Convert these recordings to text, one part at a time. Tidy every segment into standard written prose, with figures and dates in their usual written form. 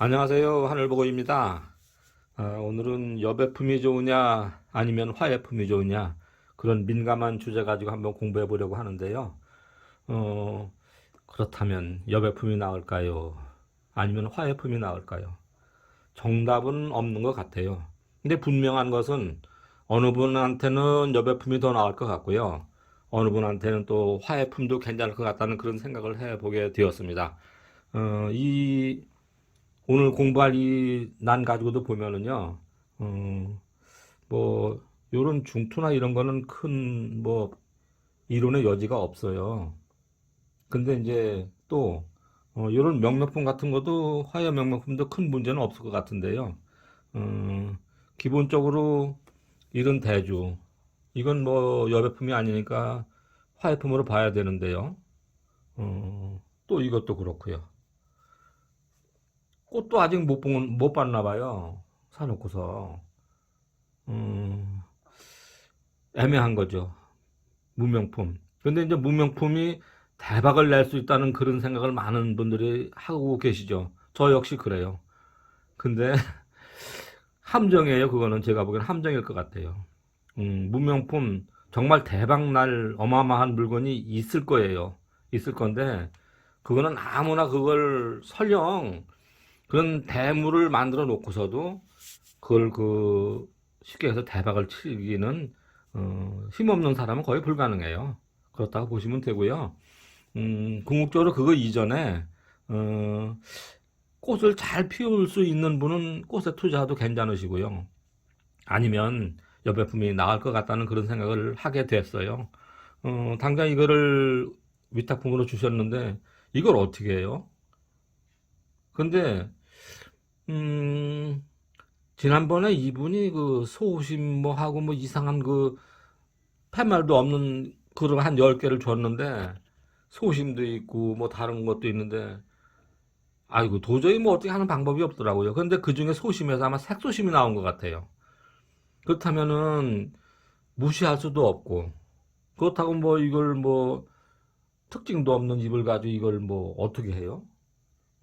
안녕하세요. 하늘보고입니다. 오늘은 여배품이 좋으냐 아니면 화예품이 좋으냐 그런 민감한 주제 가지고 한번 공부해 보려고 하는데요. 그렇다면 여배품이 나을까요? 아니면 화예품이 나을까요? 정답은 없는 것 같아요. 근데 분명한 것은 어느 분한테는 여배품이 더 나을 것 같고요. 어느 분한테는 또 화예품도 괜찮을 것 같다는 그런 생각을 해보게 되었습니다. 이 오늘 공부할 이 난 가지고도 보면은요, 뭐, 요런 중투나 이런 거는 큰, 이론의 여지가 없어요. 근데 이제 또, 요런 명명품 같은 것도, 화해 명명품도 큰 문제는 없을 것 같은데요. 기본적으로 이런 대주, 이건 뭐 여배품이 아니니까 화해품으로 봐야 되는데요. 또 이것도 그렇고요. 꽃도 아직 못 봤나 봐요. 사놓고서. 음, 애매한 거죠. 무명품. 근데 이제 무명품이 대박을 낼 수 있다는 그런 생각을 많은 분들이 하고 계시죠. 저 역시 그래요. 근데 함정이에요. 그거는 제가 보기엔 함정일 것 같아요. 무명품 정말 대박 날 어마어마한 물건이 있을 거예요. 있을 건데 그거는 아무나 그걸 설령 그런 대물을 만들어 놓고서도 그걸 쉽게 해서 대박을 치기는 힘없는 사람은 거의 불가능해요. 그렇다고 보시면 되고요. 궁극적으로 그거 이전에 어, 꽃을 잘 피울 수 있는 분은 꽃에 투자도 괜찮으시고요. 아니면 여배품이 나을 것 같다는 그런 생각을 하게 됐어요. 당장 이거를 위탁품으로 주셨는데 이걸 어떻게 해요? 근데 음, 지난번에 이분이 그 소심 뭐 하고 뭐 이상한 그 팻말도 없는 그런 한 10개를 줬는데 소심도 있고 뭐 다른 것도 있는데 아이고 도저히 뭐 어떻게 하는 방법이 없더라고요. 근데 그 중에 소심에서 아마 색소심이 나온 것 같아요. 그렇다면은 무시할 수도 없고 그렇다고 뭐 이걸 뭐 특징도 없는 잎을 가지고 이걸 뭐 어떻게 해요?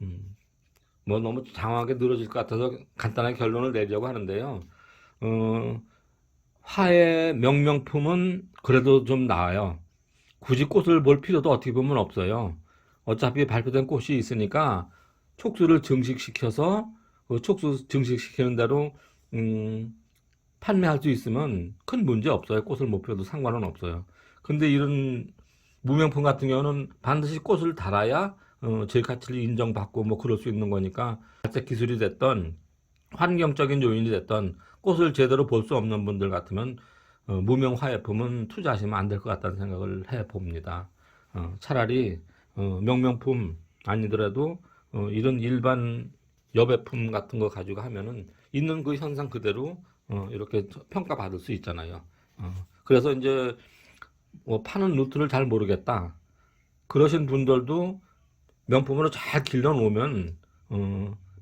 음, 뭐 너무 장황하게 늘어질 것 같아서 간단하게 결론을 내려고 하는데요. 어, 화의 명명품은 그래도 좀 나아요. 굳이 꽃을 볼 필요도 어떻게 보면 없어요. 어차피 발표된 꽃이 있으니까 촉수를 증식시켜서 그 촉수 증식시키는 대로 음, 판매할 수 있으면 큰 문제 없어요. 꽃을 못 펴도 상관은 없어요. 근데 이런 무명품 같은 경우는 반드시 꽃을 달아야 제 가치를 인정받고 뭐 그럴 수 있는 거니까 발색 기술이 됐던 환경적인 요인이 됐던 꽃을 제대로 볼 수 없는 분들 같으면 무명 화예품은 투자하시면 안 될 것 같다는 생각을 해 봅니다. 차라리 명명품 아니더라도 이런 일반 여배품 같은 거 가지고 하면은 있는 그 현상 그대로 이렇게 평가받을 수 있잖아요. 그래서 이제 뭐 파는 루트를 잘 모르겠다. 그러신 분들도 명품으로 잘 길러 놓으면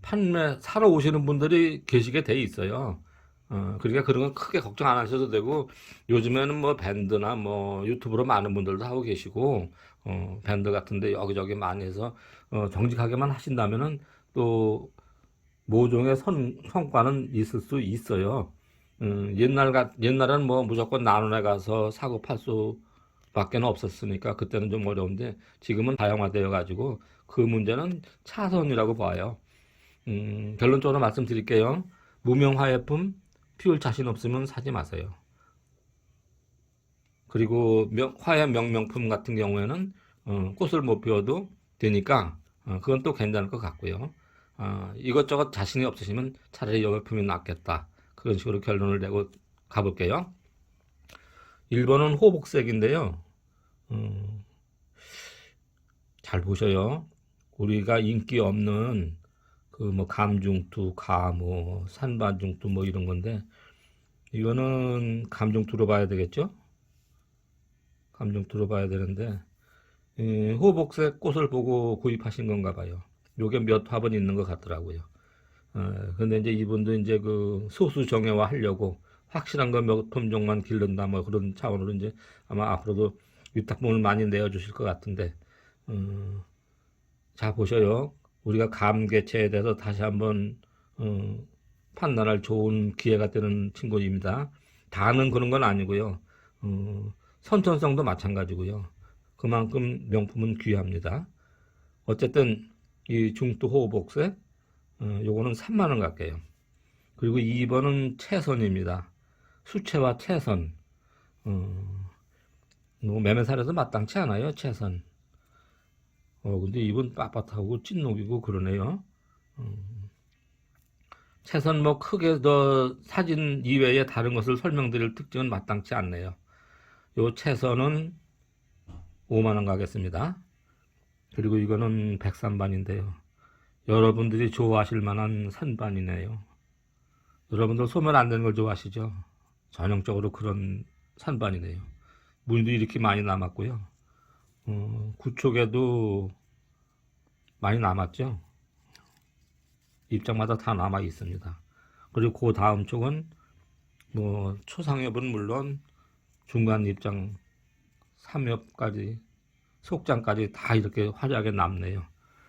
판매 사러 오시는 분들이 계시게 돼 있어요. 그러니까 그런 건 크게 걱정 안 하셔도 되고 요즘에는 뭐 밴드나 뭐 유튜브로 많은 분들도 하고 계시고 밴드 같은데 여기저기 많이 해서 정직하게만 하신다면은 또 모종의 성과는 있을 수 있어요. 옛날에는 뭐 무조건 나눔에 가서 사고 팔 수밖에 없었으니까 그때는 좀 어려운데 지금은 다양화되어 가지고 그 문제는 차선이라고 봐요. 결론적으로 말씀드릴게요. 무명 화예품 피울 자신 없으면 사지 마세요. 그리고 화해 명명품 같은 경우에는 꽃을 못 피워도 되니까 그건 또 괜찮을 것 같고요. 이것저것 자신이 없으시면 차라리 여배품이 낫겠다. 그런 식으로 결론을 내고 가볼게요. 1번은 호복색인데요. 음, 잘 보셔요. 우리가 인기 없는 그 뭐 감중투, 가모, 산반중투 뭐 이런 건데 이거는 감중투로 봐야 되겠죠? 감중투로 봐야 되는데 호복색 꽃을 보고 구입하신 건가 봐요. 요게 몇 화분 있는 것 같더라고요. 근데 이제 이분도 이제 그 소수 정예화 하려고 확실한 거 몇 품종만 기른다 뭐 그런 차원으로 이제 아마 앞으로도 위탁품을 많이 내어주실 것 같은데, 자 보셔요. 우리가 감개체에 대해서 다시 한번 판단할 좋은 기회가 되는 친구입니다. 다는 그런 건 아니고요. 선천성도 마찬가지고요. 그만큼 명품은 귀합니다. 어쨌든 이 중투 호흡옥색 요거는 3만 원 갈게요. 그리고 2번은 채선입니다. 수채화 채선. 매매살에서 마땅치 않아요, 채선. 근데 이분 빳빳하고 찐녹이고 그러네요. 채선 뭐 크게 더 사진 이외에 다른 것을 설명드릴 특징은 마땅치 않네요. 요 채선은 5만 원 가겠습니다. 그리고 이거는 백산반인데요. 여러분들이 좋아하실 만한 산반이네요. 여러분들 소멸 안 되는 걸 좋아하시죠? 전형적으로 그런 산반이네요. 무늬도 이렇게 많이 남았고요. 구촉에도 많이 남았죠. 입장마다 다 남아 있습니다. 그리고 그 다음 쪽은 뭐 초상엽은 물론 중간 입장 3엽까지 속장까지 다 이렇게 화려하게 남네요.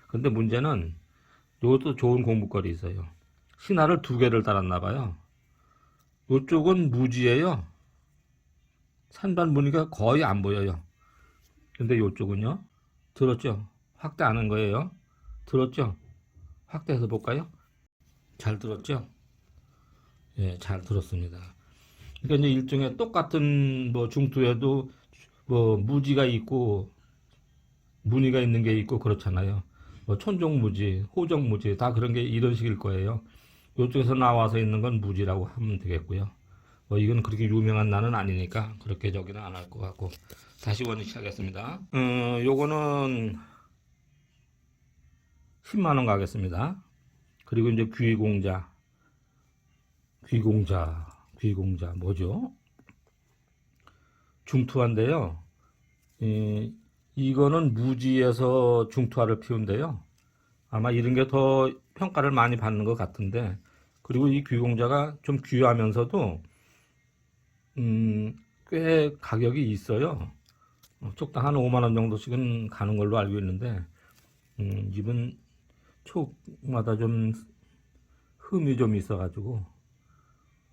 근데 문제는 이것도 좋은 공부거리 있어요. 신화를 2개를 달았나 봐요. 이쪽은 무지예요. 산반 무늬가 거의 안 보여요. 근데 이쪽은요. 들었죠? 확대 안 한 거예요. 들었죠? 확대해서 볼까요? 잘 들었죠? 예, 잘 들었습니다. 그러니까 이제 일종의 똑같은 뭐 중투에도 뭐 무지가 있고 무늬가 있는 게 있고 그렇잖아요. 뭐 촌종무지, 호정무지 다 그런 게 이런 식일 거예요. 이쪽에서 나와서 있는 건 무지라고 하면 되겠고요. 뭐 이건 그렇게 유명한 나는 아니니까 그렇게 저기는 안 할 것 같고 다시 원위치 하겠습니다. 요거는 10만 원 가겠습니다. 그리고 이제 귀공자 뭐죠? 중투화인데요. 이거는 무지에서 중투화를 피운데요. 아마 이런 게 더 평가를 많이 받는 것 같은데, 그리고 이 귀공자가 좀 귀하면서도 꽤 가격이 있어요. 쪽당 한 5만 원 정도씩은 가는 걸로 알고 있는데, 입은 촉마다 좀 흠이 좀 있어가지고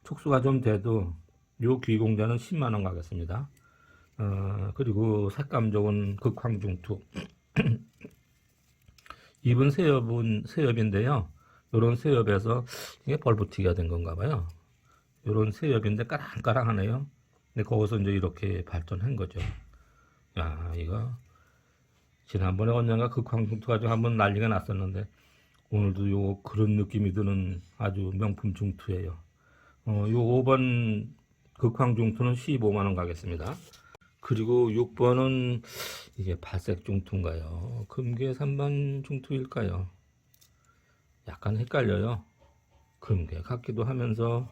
촉수가 좀 돼도 요 귀공자는 10만 원 가겠습니다. 그리고 색감 좋은 극황중투. 입은 새엽인데요. 요런 새엽에서 이게 벌부티가 된 건가 봐요. 요런 새엽인데 까랑까랑하네요. 근데 거기서 이제 이렇게 발전한 거죠. 야, 이거 지난번에 언젠가 극황중투 가지고 한번 난리가 났었는데 오늘도 요 그런 느낌이 드는 아주 명품 중투예요. 요 5번 극황중투는 15만 원 가겠습니다. 그리고 6번은 이게 발색 중투인가요? 금괴 3번 중투일까요? 약간 헷갈려요. 금괴 같기도 하면서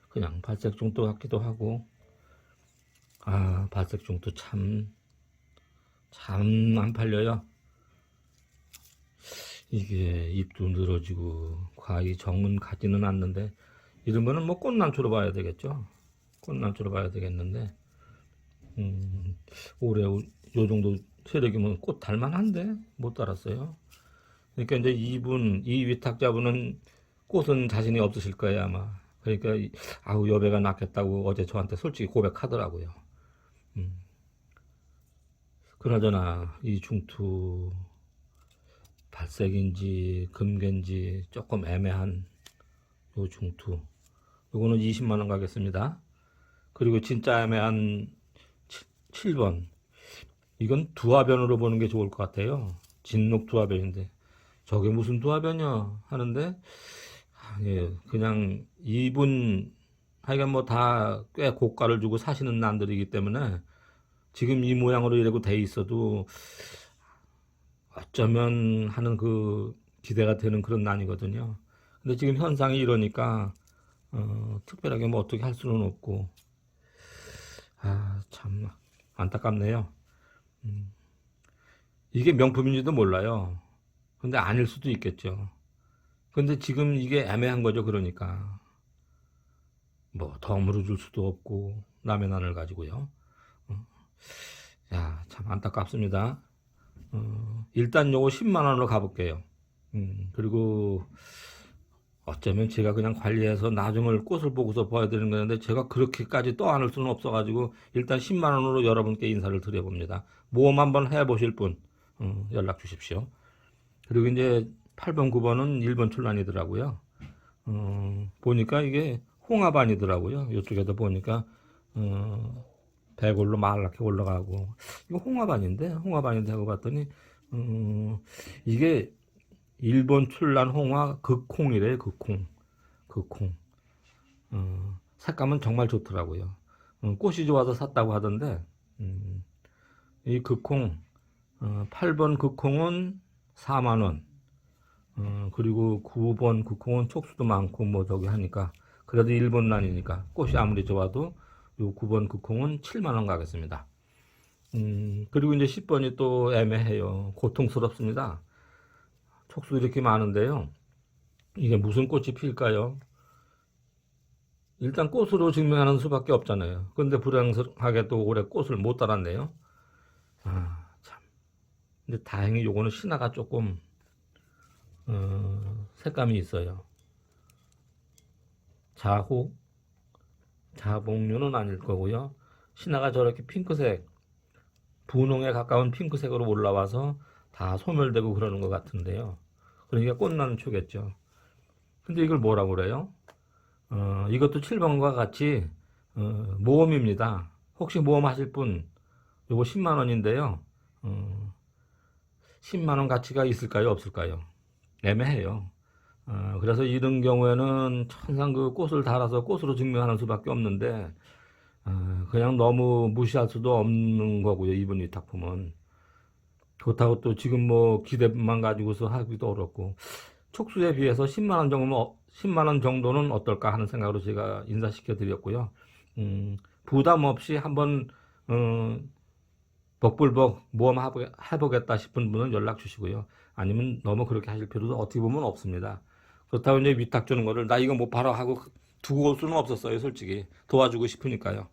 그냥 발색 중투 같기도 하고. 발색 중투 참 안 팔려요. 이게 잎도 늘어지고 과히 정은 가지는 않는데 이런 거는 뭐 꽃난초로 봐야 되겠죠. 꽃난초로 봐야 되겠는데 올해 요 정도 세력이면 꽃 달만한데 못 달았어요. 그러니까 이제 이 위탁자분은 꽃은 자신이 없으실 거예요 아마. 그러니까 아우 여배가 낫겠다고 어제 저한테 솔직히 고백하더라고요. 그나저나 이 중투 발색인지 금괴인지 조금 애매한 요 중투 요거는 20만 원 가겠습니다. 그리고 진짜 애매한 7번 이건 두화변으로 보는 게 좋을 것 같아요. 진록 두화변인데 저게 무슨 두화변이야 하는데 예, 그냥 이분 하여간 뭐 다 꽤 고가를 주고 사시는 난들이기 때문에 지금 이 모양으로 이러고 돼 있어도 어쩌면 하는 그 기대가 되는 그런 난이거든요. 근데 지금 현상이 이러니까 특별하게 뭐 어떻게 할 수는 없고 참 안타깝네요. 이게 명품인지도 몰라요. 근데 아닐 수도 있겠죠. 근데 지금 이게 애매한 거죠. 그러니까 뭐 덤으로 줄 수도 없고 남의 난을 가지고요. 야, 참 안타깝습니다. 일단 요거 10만 원으로 가볼게요. 그리고 어쩌면 제가 그냥 관리해서 나중을 꽃을 보고서 봐야 되는 건데 제가 그렇게까지 떠안을 수는 없어가지고 일단 10만 원으로 여러분께 인사를 드려봅니다. 모험 한번 해보실 분 연락 주십시오. 그리고 이제 8번, 9번은 1번 출란이더라고요. 보니까 이게 홍합안이더라고요. 이쪽에도 보니까 배골로 말랗게 올라가고 이거 홍합안인데 하고 봤더니 이게 일본 출란 홍화 극홍이래요. 극홍. 색감은 정말 좋더라고요. 꽃이 좋아서 샀다고 하던데 이 극홍 8번 극홍은 4만 원. 그리고 9번 극홍은 촉수도 많고 뭐 저기 하니까 그래도 일본 난이니까 꽃이 아무리 좋아도 요 9번 극홍은 7만 원 가겠습니다. 그리고 이제 10번이 또 애매해요. 고통스럽습니다. 촉수도 이렇게 많은데요. 이게 무슨 꽃이 필까요? 일단 꽃으로 증명하는 수밖에 없잖아요. 근데 불행하게 또 올해 꽃을 못 달았네요. 참. 근데 다행히 요거는 신화가 조금 색감이 있어요. 자복류는 아닐 거고요. 신화가 저렇게 핑크색, 분홍에 가까운 핑크색으로 올라와서 다 소멸되고 그러는 것 같은데요. 그러니까 꽃나는 초겠죠. 근데 이걸 뭐라고 그래요? 이것도 7번과 같이 모험입니다. 혹시 모험하실 분 요거 10만 원인데요. 10만 원 가치가 있을까요? 없을까요? 애매해요. 그래서 이런 경우에는 항상 그 꽃을 달아서 꽃으로 증명하는 수밖에 없는데 그냥 너무 무시할 수도 없는 거고요. 이번 위탁품은. 그렇다고 또 지금 뭐 기대만 가지고서 하기도 어렵고 촉수에 비해서 10만 원 정도는 어떨까 하는 생각으로 제가 인사시켜 드렸고요. 부담 없이 한번 벅불벅 모험 해보겠다 싶은 분은 연락 주시고요. 아니면 너무 그렇게 하실 필요도 어떻게 보면 없습니다. 그렇다고 이제 위탁 주는 거를 나 이거 뭐 바로 하고 두고 올 수는 없었어요. 솔직히 도와주고 싶으니까요.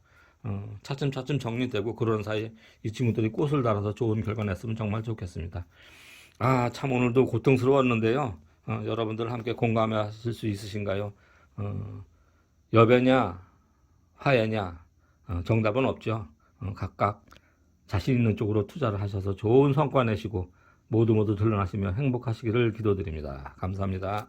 차츰 정리되고 그런 사이에 이 친구들이 꽃을 달아서 좋은 결과 냈으면 정말 좋겠습니다. 참 오늘도 고통스러웠는데요. 여러분들 함께 공감하실 수 있으신가요? 여배냐, 화해냐, 정답은 없죠. 각각 자신 있는 쪽으로 투자를 하셔서 좋은 성과 내시고 모두 드러나시며 행복하시기를 기도드립니다. 감사합니다.